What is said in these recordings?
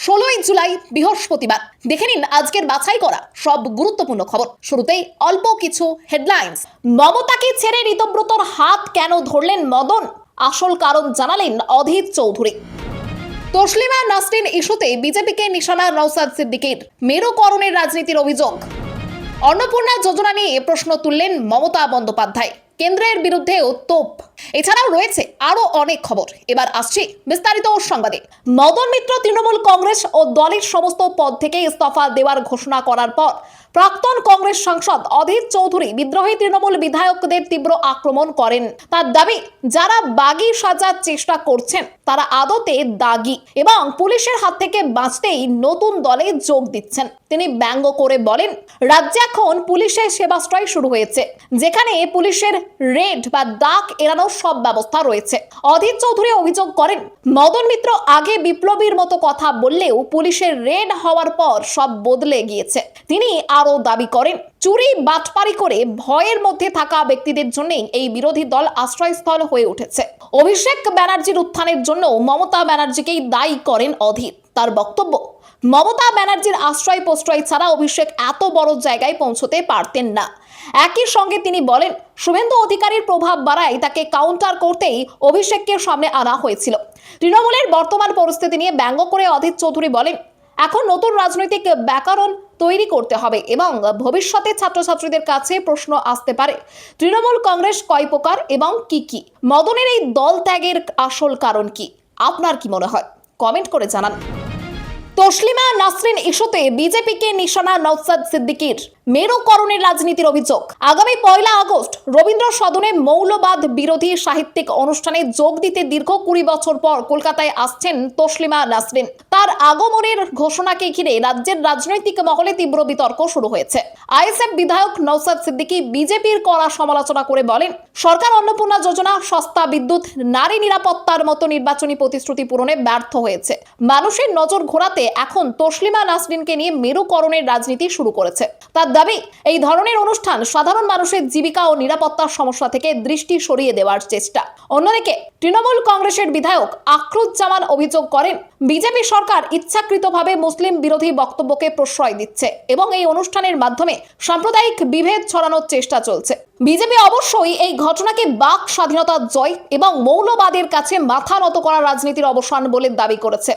16ই জুলাই বৃহস্পতিবার দেখে নিন আজকের বাছাই করা সব গুরুত্বপূর্ণ খবর। শুরুতেই অল্প কিছু হেডলাইন্স। মমতাকে ছেড়ে ঋতব্রতর হাত কেন ধরলেন মদন, আসল কারণ জানালেন অধীর চৌধুরী। তসলিমা নাসরিন ইস্যুতে বিজেপিকে নিশানা নওশাদ সিদ্দিকীর, মেরুকরণের রাজনীতির অভিযোগ। অন্নপূর্ণা যোজনা নিয়ে প্রশ্ন তুললেন মমতা বন্দ্যোপাধ্যায়, কেন্দ্রের বিরুদ্ধেও তোপ। এছাড়াও রয়েছে আরো অনেক খবর। এবার আসছি বিস্তারিত সংবাদে। মদন মিত্র তৃণমূল কংগ্রেস ও দলের সমস্ত পদ থেকে ইস্তফা দেওয়ার ঘোষণা করার পর প্রাক্তন কংগ্রেস সাংসদ অধীর চৌধুরী বিদ্রোহী তৃণমূল বিধায়কদের তীব্র আক্রমণ করেন। তার দাবি, যারা বাগি সাজার চেষ্টা করছেন তারা আদতে দাগি এবং পুলিশের হাত থেকে বাঁচতেই নতুন দলে যোগ দিচ্ছেন। তিনি ব্যঙ্গ করে বলেন, রাজ্যে এখন পুলিশের সেবাশ্রয় শুরু হয়েছে, যেখানে পুলিশের রেড বা ডাক এড়ানোর সব ব্যবস্থা রয়েছে। অধীর চৌধুরী অভিযোগ করেন, মদন মিত্র আগে বিপ্লবীর মতো কথা বললেও পুলিশের রেড হওয়ার পর সব বদলে গিয়েছে। তিনি আরো দাবি করেন, চুরি বাটপারি করে ভয়ের মধ্যে থাকা ব্যক্তিদের জন্যই এই বিরোধী দল আশ্রয়স্থল হয়ে উঠেছে। অভিষেক ব্যানার্জির উত্থানের জন্য মমতা ব্যানার্জিকেই দায়ী করেন অধীর। তার বক্তব্য, মমতা ব্যানার্জির আশ্রয় প্রশ্রয় ছাড়া অভিষেক এত বড় জায়গায় পৌঁছতে পারতেন না। একই সঙ্গে তিনি বলেন, শুভেন্দু অধিকারীর প্রভাব বাড়ায় তাকে কাউন্টার করতেই অভিষেককে সামনে আনা হয়েছিল। তৃণমূলের বর্তমান পরিস্থিতি নিয়ে ব্যঙ্গ করে অধীর চৌধুরী বলেন, এখন নতুন রাজনৈতিক ব্যাকরণ তৈরি করতে হবে এবং ভবিষ্যতে ছাত্রছাত্রীদের কাছে প্রশ্ন আসতে পারে, তৃণমূল কংগ্রেস কয় প্রকার এবং কি কি। মদনের এই দল ত্যাগের আসল কারণ কি, আপনার কি মনে হয়? কমেন্ট করে জানান। তসলিমা নাসরিন ইস্যুতে বিজেপিকে নিশানা নওশাদ সিদ্দিকীর, মেরুকরণের রাজনীতির অভিযোগ। আগামী 1 আগস্ট রবীন্দ্র সদনে মৌলবাদ বিরোধী সাহিত্যিক অনুষ্ঠানে যোগ দিতে দীর্ঘ 20 বছর পর কলকাতায় আসছেন তসলিমা নাসরিন। তার আগমনের ঘোষণাকে ঘিরে রাজ্যের রাজনৈতিক মহলে তীব্র বিতর্ক শুরু হয়েছে। আইএসএফ বিধায়ক নওশাদ সিদ্দিকী বিজেপির কড়া সমালোচনা করে বলেন, সরকার অন্নপূর্ণা যোজনা, সস্তা বিদ্যুৎ, নারী নিরাপত্তার মতো নির্বাচনী প্রতিশ্রুতি পূরণে ব্যর্থ হয়েছে। মানুষের নজর ঘোরাতে এখন তসলিমা নাসরিনকে নিয়ে মেরুকরণের রাজনীতি শুরু করেছে। তার দাবি, এই ধরনের অনুষ্ঠান সাধারণ মানুষের জীবিকা ও নিরাপত্তার সমস্যা থেকে দৃষ্টি সরিয়ে দেওয়ার চেষ্টা। অন্যদিকে তৃণমূল কংগ্রেসের বিধায়ক আখরুজ্জামান অভিযোগ করেন, বিজেপি সরকার ইচ্ছাকৃতভাবে মুসলিম বিরোধী বক্তব্যকে প্রশ্রয় দিচ্ছে এবং এই অনুষ্ঠানের মাধ্যমে সাম্প্রদায়িক বিভেদ ছড়ানোর চেষ্টা চলছে। বিজেপি অবশ্যই এই ঘটনাকে বাক স্বাধীনতার জয় এবং মৌলবাদের কাছে মাথা নত করা রাজনীতির অবসান বলে দাবি করেছে।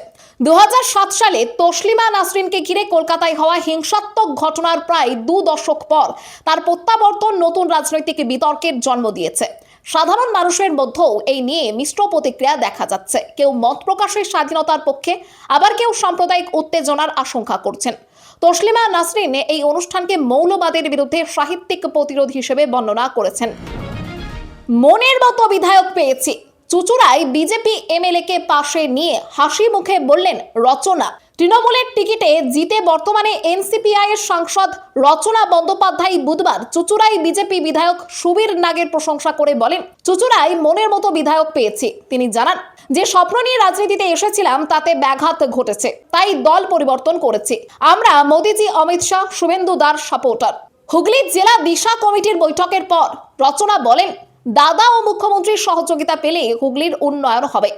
2007 সালে তসলিমা নাসরিনকে ঘিরে কলকাতায় হওয়া হিংসাত্মক ঘটনার প্রায় 2 দশক পর তার প্রত্যাবর্তন নতুন রাজনৈতিক বিতর্কের জন্ম দিয়েছে। সাধারণ মানুষের মধ্যেও এই নিয়ে মিশ্র প্রতিক্রিয়া দেখা যাচ্ছে। কেউ মত প্রকাশের স্বাধীনতার পক্ষে, আবার কেউ সাম্প্রদায়িক উত্তেজনার আশঙ্কা করছেন। তসলিমা নাসরিন এই অনুষ্ঠানকে মৌলবাদের বিরুদ্ধে সাহিত্যিক প্রতিরোধ হিসেবে বর্ণনা করেছেন। মনের মতো বিধায়ক পেয়েছি, চুচুড়ায় বিজেপি এমএলএকে পাশে নিয়ে হাসি মুখে বললেন রচনা। তৃণমূলের টিকিটে জিতে বর্তমানে এনসিপিআই এর সাংসদ রচনা বন্দ্যোপাধ্যায় বুধবার চুচুড়ায় বিজেপি বিধায়ক সুবীর নাগের প্রশংসা করে বলেন, চুচুড়ায় মনের মতো বিধায়ক পেয়েছি। তিনি জানান, যে স্বপ্ন নিয়ে রাজনীতিতে এসেছিলাম তাতে ব্যাঘাত ঘটেছে, তাই দল পরিবর্তন করেছি। আমরা মোদিজি, অমিত শাহ, শুভেন্দু দার সাপোর্টার। হুগলি জেলা দিশা কমিটির বৈঠকের পর রচনা বলেন, দাদা ও মুখ্যমন্ত্রীর সহযোগিতা পেলে হুগলির উন্নয়ন হবে।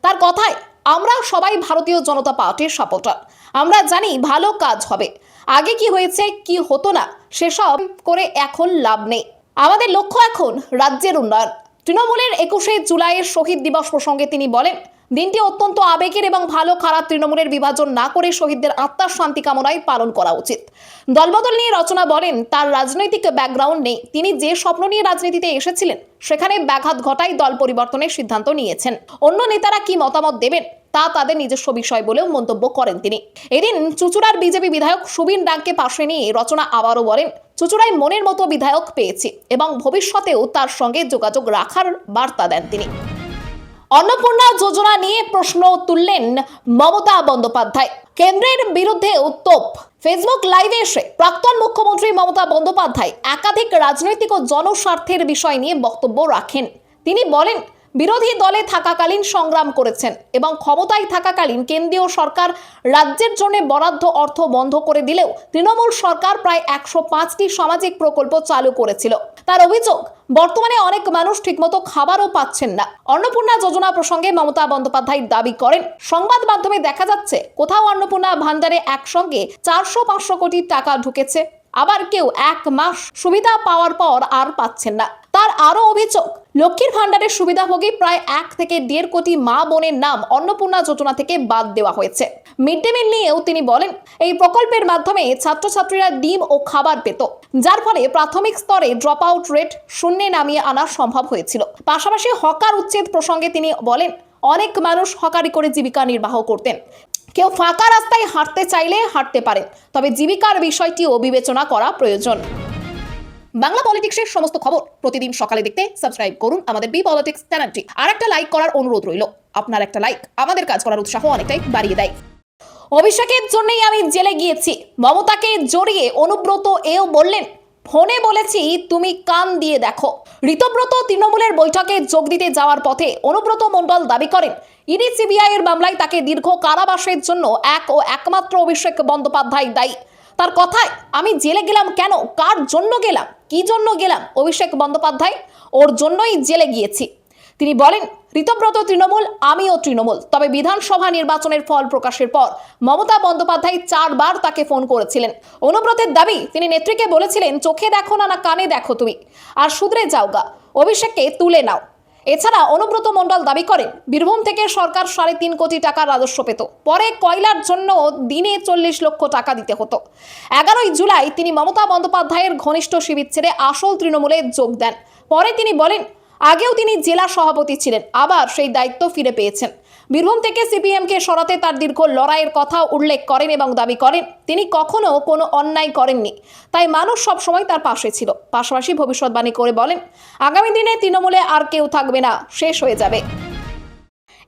তার কথায়, আমরা সবাই ভারতীয় জনতা পার্টির সাপোর্টার। আমরা জানি ভালো কাজ হবে। আগে কি হয়েছে, কি হতো না, সেসব করে এখন লাভ নেই। আমাদের লক্ষ্য এখন রাজ্যের উন্নয়ন। তৃণমূলের 21শে জুলাইয়ের শহীদ দিবস প্রসঙ্গে তিনি বলেন, দিনটি অত্যন্ত আবেগের এবং ভালো খারাপ তৃণমূলের বিভাজন না করে শহীদদের আত্মার শান্তি কামনায় পালন করা উচিত। দলবদল নিয়ে রচনা বলেন, তার রাজনৈতিক ব্যাকগ্রাউন্ড নেই। তিনি যে স্বপ্ন নিয়ে রাজনীতিতে এসেছিলেন সেখানে ব্যাঘাত ঘটায় দল পরিবর্তনের সিদ্ধান্ত নিয়েছেন। অন্য নেতারা কি মতামত দেবেন তা তাদের নিজস্ব বিষয় বলেও মন্তব্য করেন তিনি। এদিন চুচুড়ার বিজেপি বিধায়ক সুবীর নাগকে পাশে নিয়ে রচনা আবারও বলেন, চুচুড়ায় মনের মতো বিধায়ক পেয়েছি এবং ভবিষ্যতেও তার সঙ্গে যোগাযোগ রাখার বার্তা দেন তিনি। অন্নপূর্ণা যোজনা নিয়ে প্রশ্ন তুললেন মমতা বন্দ্যোপাধ্যায়, কেন্দ্রের বিরুদ্ধে তোপ। ফেসবুক লাইভে এসে প্রাক্তন মুখ্যমন্ত্রী মমতা বন্দ্যোপাধ্যায় একাধিক রাজনৈতিক ও জনস্বার্থের বিষয় নিয়ে বক্তব্য রাখেন। তিনি বলেন, বিরোধী দলে থাকাকালীন সংগ্রাম করেছেন এবং ক্ষমতায় থাকাকালীন কেন্দ্রীয় সরকার রাজ্যের জন্য বরাদ্দ অর্থ বন্ধ করে দিলেও তৃণমূল সরকার প্রায় 105টি সামাজিক প্রকল্প চালু করেছিল। তার অভিযোগ, বর্তমানে অনেক মানুষ ঠিকমতো খাবারও পাচ্ছেন না। অন্নপূর্ণা যোজনা প্রসঙ্গে মমতা বন্দ্যোপাধ্যায় দাবি করেন, সংবাদ মাধ্যমে দেখা যাচ্ছে কোথাও অন্নপূর্ণা ভান্ডারে একসঙ্গে 400-500 কোটি টাকা ঢুকেছে, আবার কেউ 1 মাস সুবিধা পাওয়ার পর আর পাচ্ছেন না। তার আরো অভিযোগ, লক্ষ্মীর ভান্ডারের সুবিধাভোগী প্রায় 1 থেকে 1.5 কোটি মা বোনের নাম অন্নপূর্ণা যোজনা থেকে বাদ দেওয়া হয়েছে। মিড ডে মিল নিয়েও তিনি বলেন, এই প্রকল্পের মাধ্যমে ছাত্রছাত্রীরা ডিম ও খাবার পেত, যার ফলে প্রাথমিক স্তরে ড্রপ আউট রেট শূন্যে নামিয়ে আনা সম্ভব হয়েছিল। পাশাপাশি হকার উচ্ছেদ প্রসঙ্গে তিনি বলেন, অনেক মানুষ হকারি করে জীবিকা নির্বাহ করতেন। কেউ ফাঁকা রাস্তায় হাঁটতে চাইলে হাঁটতে পারেন, তবে জীবিকার বিষয়টিও বিবেচনা করা প্রয়োজন। বাংলা পলিটিক্সের সমস্ত খবর প্রতিদিন সকালে দেখতে সাবস্ক্রাইব করুন আমাদের বি পলিটিক্স চ্যানেলটি। আর একটা লাইক করার অনুরোধ রইল, আপনার একটা লাইক আমাদের কাজ করার উৎসাহ অনেকটাই বাড়িয়ে দেয়। অভিষেকের জন্যই আমি জেলে গিয়েছি, মমতাকে জড়িয়ে অনুব্রত এও বললেন, ফোনে বলেছি তুমি কান দিয়ে দেখো। ঋতব্রত তৃণমূলের বৈঠকে যোগ দিতে যাওয়ার পথে অনুব্রত মণ্ডল দাবি করেন, ইডি সিবিআই এর মামলায় তাকে দীর্ঘ কারাবাসের জন্য এক ও একমাত্র অভিষেক বন্দ্যোপাধ্যায় দায়ী। তার কথায়, আমি জেলে গেলাম কেন, কার জন্য গেলাম, কি জন্য গেলাম? অভিষেক বন্দ্যোপাধ্যায়, ওর জন্যই জেলে গিয়েছি। তিনি বলেন, ঋতব্রত তৃণমূল, আমিও তৃণমূল, তবে বিধানসভা নির্বাচনের ফল প্রকাশের পর মমতা বন্দ্যোপাধ্যায় 4 বার তাকে ফোন করেছিলেন। অনুব্রতের দাবি, তিনি নেত্রীকে বলেছিলেন, চোখে দেখো না, না কানে দেখো তুমি, আর শুধরে যাওগা, অভিষেককে তুলে নাও। এছাড়া অনুব্রত মণ্ডল দাবি করেন, বীরভূম থেকে সরকার 3.5 কোটি টাকা রাজস্ব পেত, পরে কয়লার জন্য দিনে 40 লক্ষ টাকা দিতে হতো। 11ই জুলাই তিনি মমতা বন্দ্যোপাধ্যায়ের ঘনিষ্ঠ শিবির ছেড়ে আসল তৃণমূলে যোগ দেন। পরে তিনি বলেন, আগেও তিনি জেলা সভাপতি ছিলেন, আবার সেই দায়িত্ব ফিরে পেয়েছেন। বীরভূম থেকে সিপিএমকে সরাতে তার দীর্ঘ লড়াইয়ের কথা উল্লেখ করেন এবং দাবি করেন, তিনি কখনো কোনো অন্যায় করেননি, তাই মানুষ সবসময় তার পাশে ছিল। পাশাপাশি ভবিষ্যৎবাণী করে বলেন, আগামী দিনে তৃণমূলে আর কেউ থাকবে না, শেষ হয়ে যাবে।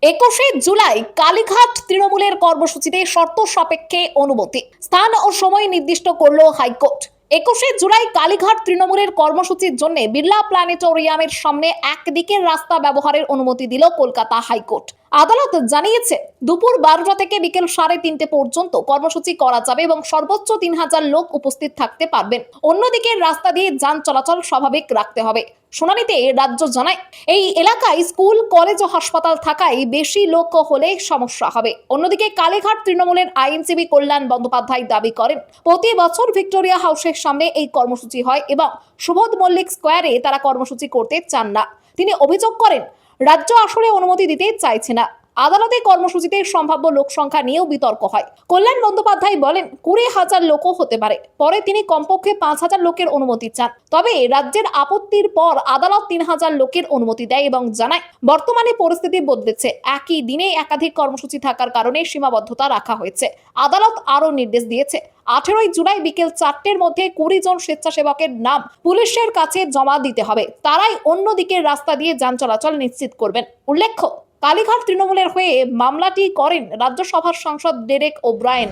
21শে জুলাই কালীঘাট তৃণমূলের কর্মসূচিতে শর্ত সাপেক্ষে অনুমতি, স্থান ও সময় নির্দিষ্ট করল হাইকোর্ট। 21শে জুলাই কালীঘাট তৃণমূলের কর্মসূচির জন্য বিড়লা প্ল্যানেটোরিয়ামের সামনে একদিকের রাস্তা ব্যবহারের অনুমতি দিল কলকাতা হাইকোর্ট। আদালত জানিয়েছে, দুপুর 12টা থেকে বিকেল 3:30 পর্যন্ত কর্মসূচি করা যাবে এবং সর্বোচ্চ 3000 লোক উপস্থিত থাকতে পারবেন। অন্যদিকে রাস্তা দিয়ে যান চলাচল স্বাভাবিক রাখতে হবে। শুনানিতে রাজ্য জানায়, এই এলাকায় স্কুল, কলেজ ও হাসপাতাল থাকায় বেশি লোক হলে সমস্যা হবে। অন্যদিকে কালীঘাট তৃণমূলের আইনজীবী কল্যাণ বন্দ্যোপাধ্যায় দাবি করেন, প্রতি বছর ভিক্টোরিয়া হাউসের সামনে এই কর্মসূচি হয় এবং সুবোধ মল্লিক স্কোয়ারে তারা কর্মসূচি করতে চান না। তিনি অভিযোগ করেন, রাজ্য আসলে অনুমতি দিতে চাইছে না। আদালতে কর্মসূচিতে সম্ভাব্য লোক সংখ্যা নিয়েও বিতর্ক হয়। কল্যাণ বন্দ্যোপাধ্যায় বলেন, 20,000 লোকও হতে পারে। পরে তিনি কমপক্ষে 5,000 লোকের অনুমতি চান। তবে রাজ্যের আপত্তির পর আদালত 3,000 লোকের অনুমতি দেয় এবং জানায়, বর্তমানে পরিস্থিতি বদলেছে, একই দিনে একাধিক কর্মসূচি থাকার কারণে সীমাবদ্ধতা রাখা হয়েছে। আদালত আরও নির্দেশ দিয়েছে, 18ই জুলাই বিকেল 4টের মধ্যে 20 জন স্বেচ্ছাসেবকের নাম পুলিশের কাছে জমা দিতে হবে। তারাই অন্য দিকের রাস্তা দিয়ে যান চলাচল নিশ্চিত করবেন। উল্লেখ্য, কালীঘাট তৃণমূলের হয়ে মামলাটি করেন রাজ্যসভার সাংসদ ডেরেক ওব্রায়েন।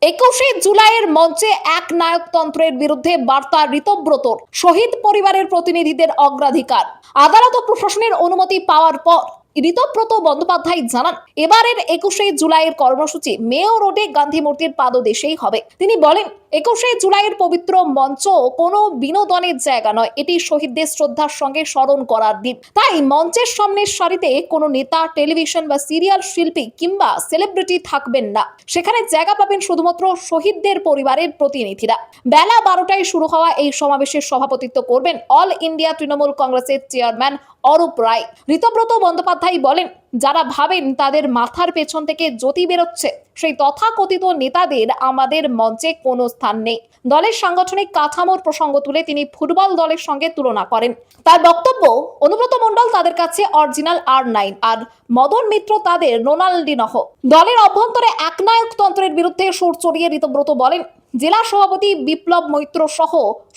21শে জুলাইয়ের মঞ্চে এক নায়কতন্ত্রের বিরুদ্ধে বার্তা ঋতব্রতর, শহীদ পরিবারের প্রতিনিধিদের অগ্রাধিকার। আদালত ও প্রশাসনের অনুমতি পাওয়ার পর ঋতব্রত বন্দ্যোপাধ্যায় জানান, এবারের 21শে জুলাইয়ের কর্মসূচি মেয়ো রোডে গান্ধী মূর্তির পাদদেশেই হবে। তিনি বলেন, 21শে জুলাইয়ের পবিত্র মঞ্চ কোনো বিনোদনের জায়গা নয়, এটি শহীদদের শ্রদ্ধার সঙ্গে স্মরণ করার দিন। তাই মঞ্চের সামনের সারিতে কোনো নেতা, টেলিভিশন বা সিরিয়াল শিল্পী কিংবা সেলিব্রিটি থাকবেন না। সেখানে জায়গা পাবেন শুধুমাত্র শহীদদের পরিবারের প্রতিনিধিরা। বেলা 12টায় শুরু হওয়া এই সমাবেশের সভাপতিত্ব করবেন অল ইন্ডিয়া তৃণমূল কংগ্রেসের চেয়ারম্যান অরূপ রায়। ঋতব্রত বন্দ্যোপাধ্যায় বলেন, যারা ভাবেন তাদের মাথার পেছন থেকে জ্যোতি বেরোচ্ছে, সেই তথাকথিত নেতাদের আমাদের মঞ্চে কোনো স্থান নেই। দলের সাংগঠনিক কাঠামোর প্রসঙ্গ তুলে তিনি ফুটবল দলের সঙ্গে তুলনা করেন। তার বক্তব্য, অনুব্রত মণ্ডল তাদের কাছে অরিজিনাল R9 আর মদন মিত্র তাদের রোনাল্ডিনহ। দলের অভ্যন্তরে একনায়কতন্ত্রের বিরুদ্ধে সুর চড়িয়ে ঋতব্রত বলেন, জেলা সভাপতি বিপ্লব মৈত্র সহ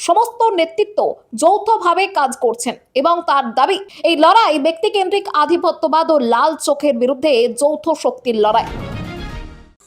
সমস্ত নেতৃত্ব যৌথভাবে কাজ করছেন এবং তার দাবি, এই লড়াই ব্যক্তিকেন্দ্রিক আধিপত্যবাদ ও লাল চোখের বিরুদ্ধে যৌথ শক্তির লড়াই।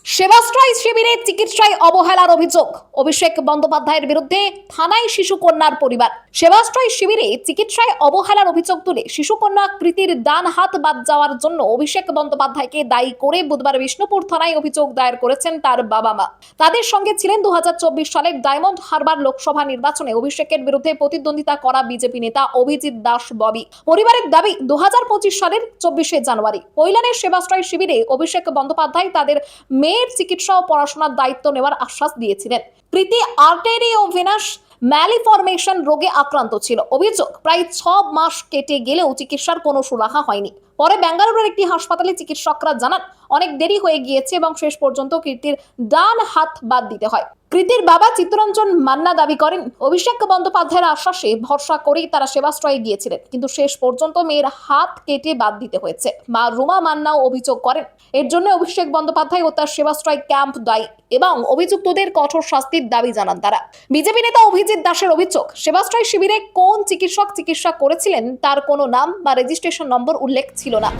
সেবাশ্রয় শিবিরে চিকিৎসায় অবহেলার অভিযোগ অভিষেক বন্দ্যোপাধ্যায়ের বিরুদ্ধে থানায় শিশুকন্যার পরিবার। সেবাশ্রয় শিবিরে চিকিৎসায় অবহেলার অভিযোগ তুলে শিশুকন্যা কৃতির ডান হাত বাদ যাওয়ার জন্য অভিষেক বন্দ্যোপাধ্যায়কে দায়ী করে বুধবার বিষ্ণুপুর থানায় অভিযোগ দায়ের করেছেন তার বাবা মা। তাদের সঙ্গে ছিলেন 2024 সালের ডায়মন্ড হারবার লোকসভা নির্বাচনে অভিষেকের বিরুদ্ধে প্রতিদ্বন্দ্বিতা করা বিজেপি নেতা অভিজিৎ দাস ববি। পরিবারের দাবি 2025 সালের 24শে জানুয়ারি কৈলানের সেবাশ্রয় শিবিরে অভিষেক বন্দ্যোপাধ্যায় তাদের মেয়ের চিকিৎসা ও পড়াশোনার দায়িত্ব নেওয়ার আশ্বাস দিয়েছিলেন। কৃতি আর্টেরিওভেনাস ম্যালিফরমেশন রোগে আক্রান্ত ছিল। অভিযোগ প্রায় 6 মাস কেটে গেলেও চিকিৎসার কোনো সুরাহা হয়নি। পরে বেঙ্গালুরুর একটি হাসপাতালে চিকিৎসকরা জানান অনেক দেরি হয়ে গিয়েছে এবং শেষ পর্যন্ত কৃতির ডান হাত বাদ দিতে হয়। কৃতির বাবা চিত্তরঞ্জন মান্না দাবি করেন অভিষেক বন্দ্যোপাধ্যায়ের আশ্বাসে ভরসা করেই তারা সেবাশ্রয়ে গিয়েছিলেন, কিন্তু শেষ পর্যন্ত মেয়ের হাত কেটে বাদ দিতে হয়েছে। মা রুমা মান্নাও অভিযোগ করেন এর জন্য অভিষেক বন্দ্যোপাধ্যায় ও তার সেবাশ্রয় ক্যাম্প দায়ী এবং অভিযুক্তদের কঠোর শাস্তির দাবি জানান তারা। বিজেপি নেতা অভিজিৎ দাসের অভিযোগ সেবাশ্রয় শিবিরে কোন চিকিৎসক চিকিৎসা করেছিলেন তার কোনো নাম বা রেজিস্ট্রেশন নম্বর উল্লেখ ছিল না।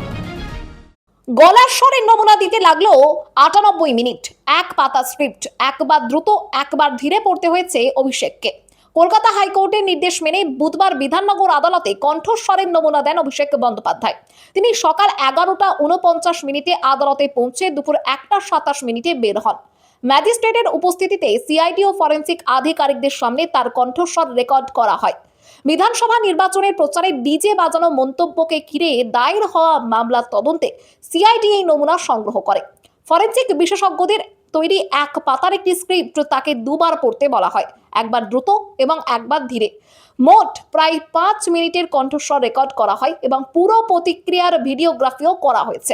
গলার স্বরের নমুনা দিতে লাগলো 98 মিনিট। এক পাতা স্ক্রিপ্ট, একবার দ্রুত একবার ধীরে পড়তে হয়েছে অভিষেককে। কলকাতা হাইকোর্টের নির্দেশ মেনে বুধবার বিধাননগর আদালতে কণ্ঠস্বরের নমুনা দেন অভিষেক বন্দ্যোপাধ্যায়। তিনি সকাল 11:49 আদালতে পৌঁছে দুপুর 1:27 বের হন। ম্যাজিস্ট্রেটের উপস্থিতিতে সিআইডি ও ফরেন্সিক আধিকারিকদের সামনে তার কণ্ঠস্বর রেকর্ড করা হয়। বিধানসভা নির্বাচনের প্রচারে ডিজে বাজানো মন্তব্যকে ঘিরে দায়ের হওয়া মামলার তদন্তে সিআইডি এই নমুনা সংগ্রহ করে। ফরেনসিক বিশেষজ্ঞদের তৈরি এক পাতার একটি স্ক্রিপ্ট তাকে দুবার পড়তে বলা হয়, একবার দ্রুত এবং একবার ধীরে। মোট প্রায় 5 মিনিটের কণ্ঠস্বর রেকর্ড করা হয় এবং পুরো প্রতিক্রিয়ার ভিডিওগ্রাফিও করা হয়েছে।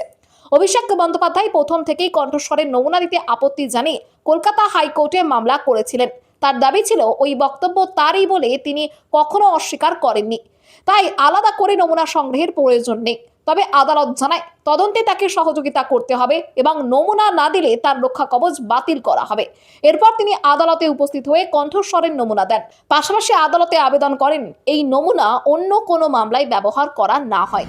অভিষেক বন্দ্যোপাধ্যায় প্রথম থেকেই কণ্ঠস্বরের নমুনা দিতে আপত্তি জানিয়ে কলকাতা হাইকোর্টে মামলা করেছিলেন। তার দাবি ছিল ওই বক্তব্য তারই বলে তিনি কখনো অস্বীকার করেননি, তাই আলাদা করে নমুনা সংগ্রহের প্রয়োজন নেই। তবে আদালত জানায় তদন্তে তাকে সহযোগিতা করতে হবে এবং নমুনা না দিলে তার রক্ষা কবচ বাতিল করা হবে। এরপর তিনি আদালতে উপস্থিত হয়ে কণ্ঠস্বরের নমুনা দেন। পাশাপাশি আদালতে আবেদন করেন এই নমুনা অন্য কোনো মামলায় ব্যবহার করা না হয়।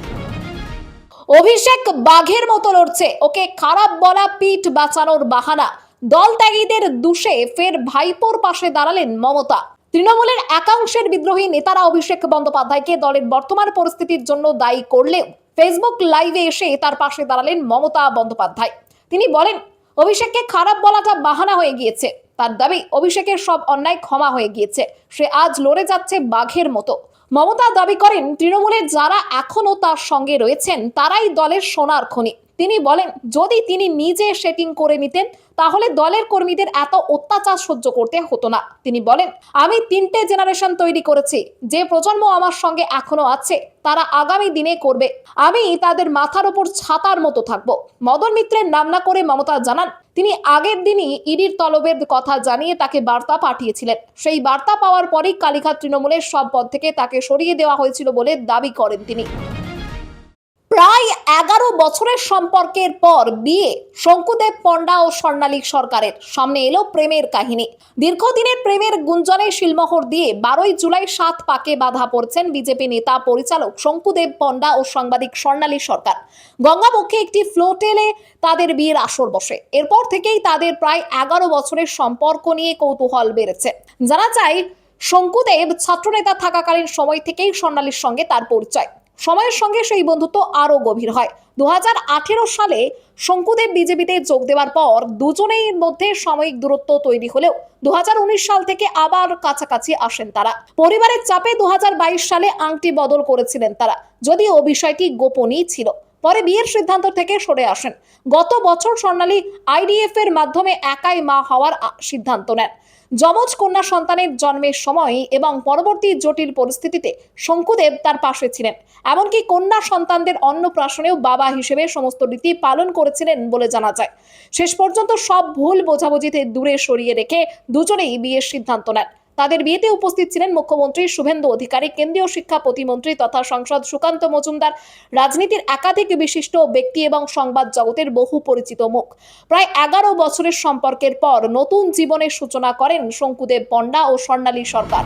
অভিষেক বাঘের মতো লড়ছে, ওকে খারাপ বলা পিঠ বাঁচানোর বাহানা। দল ত্যাগীদের দুষে ফের ভাইপোর পাশে দাঁড়ালেন মমতা। তৃণমূলের একাংশের বিদ্রোহী নেতারা অভিষেক বন্দ্যোপাধ্যায়কে দলের বর্তমান পরিস্থিতির জন্য দায়ী করলেও ফেসবুক লাইভে এসে তার পাশে দাঁড়ালেন মমতা বন্দ্যোপাধ্যায়। তিনি বলেন অভিষেককে খারাপ বলাটা বাহানা হয়ে গিয়েছে। তার দাবি অভিষেকের সব অন্যায় ক্ষমা হয়ে গিয়েছে, সে আজ লড়ে যাচ্ছে বাঘের মতো। মমতা দাবি করেন তৃণমূলের যারা এখনো তার সঙ্গে রয়েছেন তারাই দলের সোনার খনি। তিনি বলেন যদি তিনি নিজে সেটিং করে নিতেন তাহলে দলের কর্মীদের এত অত্যাচার সহ্য করতে হতো না। তিনি বলেন আমি 3টে জেনারেশন তৈরি করেছি, যে প্রজন্ম আমার সঙ্গে এখনো আছে তারা আগামী দিনে করবে, আমি তাদের মাথার উপর ছাতার মতো থাকবো। মদন মিত্রের নাম না করে মমতা জানান তিনি আগের দিনই ইডির তলবের কথা জানিয়ে তাকে বার্তা পাঠিয়েছিলেন। সেই বার্তা পাওয়ার পরেই কালীঘাট তৃণমূলের সব পদ থেকে তাকে সরিয়ে দেওয়া হয়েছিল বলে দাবি করেন তিনি। প্রায় 11 বছরের সম্পর্কের পর বিয়ে শঙ্কুদেব পণ্ডা ও স্বর্ণালী সরকারের। সামনে এলো প্রেমের কাহিনী। দীর্ঘদিনের প্রেমের গুঞ্জনে শিলমোহর দিয়ে 12ই জুলাই 7 পাকে বাধা পড়ছেন বিজেপি নেতা পরিচালক শঙ্কুদেব পণ্ডা ও সাংবাদিক স্বর্ণালী সরকার। গঙ্গাবক্ষে একটি ফ্লোটেলে তাদের বিয়ের আসর বসে। এরপর থেকেই তাদের প্রায় 11 বছরের সম্পর্ক নিয়ে কৌতূহল বেড়েছে। জানা যায় শঙ্কুদেব ছাত্রনেতা থাকাকালীন সময় থেকেই স্বর্ণালীর সঙ্গে তার পরিচয়। সময়ের সঙ্গে সেই বন্ধুত্ব আরো গভীর হয়। 2018 সালে শঙ্কুদেব বিজেপিতে যোগ দেওয়ার পর দুজনের মধ্যে সাময়িক দূরত্ব তৈরি হলেও 2019 সাল থেকে আবার কাছাকাছি আসেন তারা। পরিবারের চাপে 2022 সালে আংটি বদল করেছিলেন তারা, যদিও বিষয়টি গোপনই ছিল। পরে বিয়ের সিদ্ধান্ত থেকে সরে আসেন। গত বছর স্বর্ণালী আইডিএফ এর মাধ্যমে একাই মা হওয়ার সিদ্ধান্ত নেন। যমজ কন্যা সন্তানের জন্মের সময় এবং পরবর্তী জটিল পরিস্থিতিতে শঙ্কুদেব তার পাশে ছিলেন। এমনকি কন্যা সন্তানদের অন্নপ্রাশনেও বাবা হিসেবে সমস্ত রীতি পালন করেছিলেন বলে জানা যায়। শেষ পর্যন্ত সব ভুল বোঝাবুঝিতে দূরে সরিয়ে রেখে দুজনেই বিয়ের সিদ্ধান্ত নেন। তাদের বিয়েতে উপস্থিত ছিলেন মুখ্যমন্ত্রী শুভেন্দু অধিকারী, কেন্দ্রীয় শিক্ষা প্রতিমন্ত্রী তথা সাংসদ সুকান্ত মজুমদার, রাজনীতির একাধিক বিশিষ্ট ব্যক্তি এবং সংবাদ জগতের বহু পরিচিত মুখ। প্রায় 11 বছরের সম্পর্কের পর নতুন জীবনের সূচনা করেন শঙ্কুদেব পণ্ডা ও স্বর্ণালী সরকার।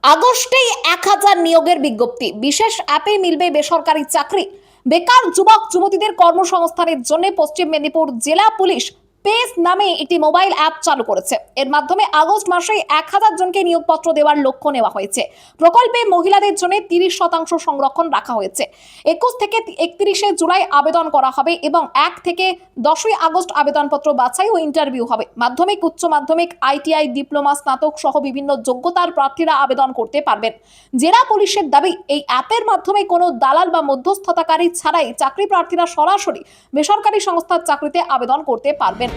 আগস্টেই 1000 নিয়োগের বিজ্ঞপ্তি। বিশেষ অ্যাপে মিলবে বেসরকারি চাকরি। বেকার যুবক যুবতীদের কর্মসংস্থানের জন্য পশ্চিম মেদিনীপুর জেলা পুলিশ পেস নামে একটি মোবাইল অ্যাপ চালু করেছে। এর মাধ্যমে আগস্ট মাসে 1000 জনকে নিয়োগপত্র দেওয়ার লক্ষ্য নেওয়া হয়েছে। প্রকল্পে মহিলাদের জন্য 30% সংরক্ষণ রাখা হয়েছে। 21 থেকে 31শে জুলাই আবেদন করা হবে এবং 1 থেকে 10ই আগস্ট আবেদনপত্র বাছাই ও ইন্টারভিউ হবে। মাধ্যমিক, উচ্চ মাধ্যমিক, আইটিআই, ডিপ্লোমা, স্নাতক সহ বিভিন্ন যোগ্যতার প্রার্থীরা আবেদন করতে পারবেন। জেলা পুলিশের দাবি, এই অ্যাপের মাধ্যমে কোনো দালাল বা মধ্যস্থতাকারী ছাড়াই চাকরি প্রার্থীরা সরাসরি বেসরকারি সংস্থার চাকরিতে আবেদন করতে পারবেন।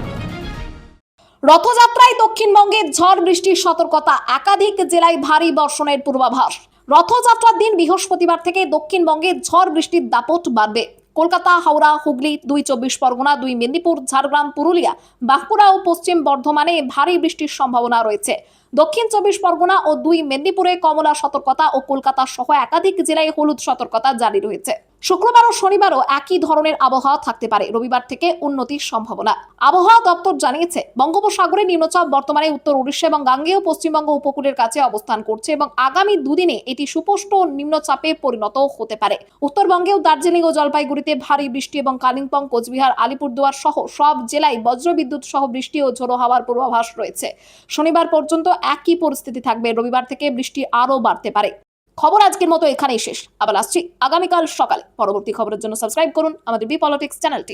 রথযাত্রায় দক্ষিণবঙ্গে ঝড় বৃষ্টির সতর্কতা, একাধিক জেলায় ভারী বর্ষণের পূর্বাভাস। রথযাত্রার দিন বৃহস্পতিবার থেকে দক্ষিণবঙ্গে ঝড় বৃষ্টির দাপট বাড়বে। কলকাতা, হাওড়া, হুগলি, 2 চব্বিশ পরগনা, 2 মেদিনীপুর, ঝাড়গ্রাম, পুরুলিয়া, বাঁকুড়া ও পশ্চিম বর্ধমানে ভারী বৃষ্টির সম্ভাবনা রয়েছে। দক্ষিণ 24 পরগনা ও 2 মেদিনীপুরে কমলা সতর্কতা ও কলকাতা সহ একাধিক জেলায় হলুদ সতর্কতা জারি রয়েছে। শুক্রবার ও শনিবারও একই ধরনের আবহাওয়া থাকতে পারে। রবিবার থেকে উন্নতির সম্ভাবনা। আবহাওয়া দপ্তর জানিয়েছে, বঙ্গোপসাগরে নিম্নচাপ বর্তমানে উত্তর উড়িষ্যা এবং গাঙ্গেয় পশ্চিমবঙ্গ উপকূলের কাছে অবস্থান করছে এবং আগামী দুদিনে এটি সুস্পষ্ট নিম্নচাপে পরিণত হতে পারে। উত্তরবঙ্গেও দার্জিলিং ও জলপাইগুড়িতে ভারী বৃষ্টি এবং কালিম্পং, কোচবিহার, আলিপুরদুয়ার সহ সব জেলায় বজ্রবিদ্যুৎ সহ বৃষ্টি ও ঝোড়ো হাওয়ার পূর্বাভাস রয়েছে। শনিবার পর্যন্ত একই পরিস্থিতি থাকবে। রবিবার থেকে বৃষ্টি আরও বাড়তে পারে। খবর আজকের মতো এখানেই শেষ। আবার আসছি আগামীকাল সকালে। পরবর্তী খবরের জন্য সাবস্ক্রাইব করুন আমাদের বি পলিটিক্স চ্যানেলটি।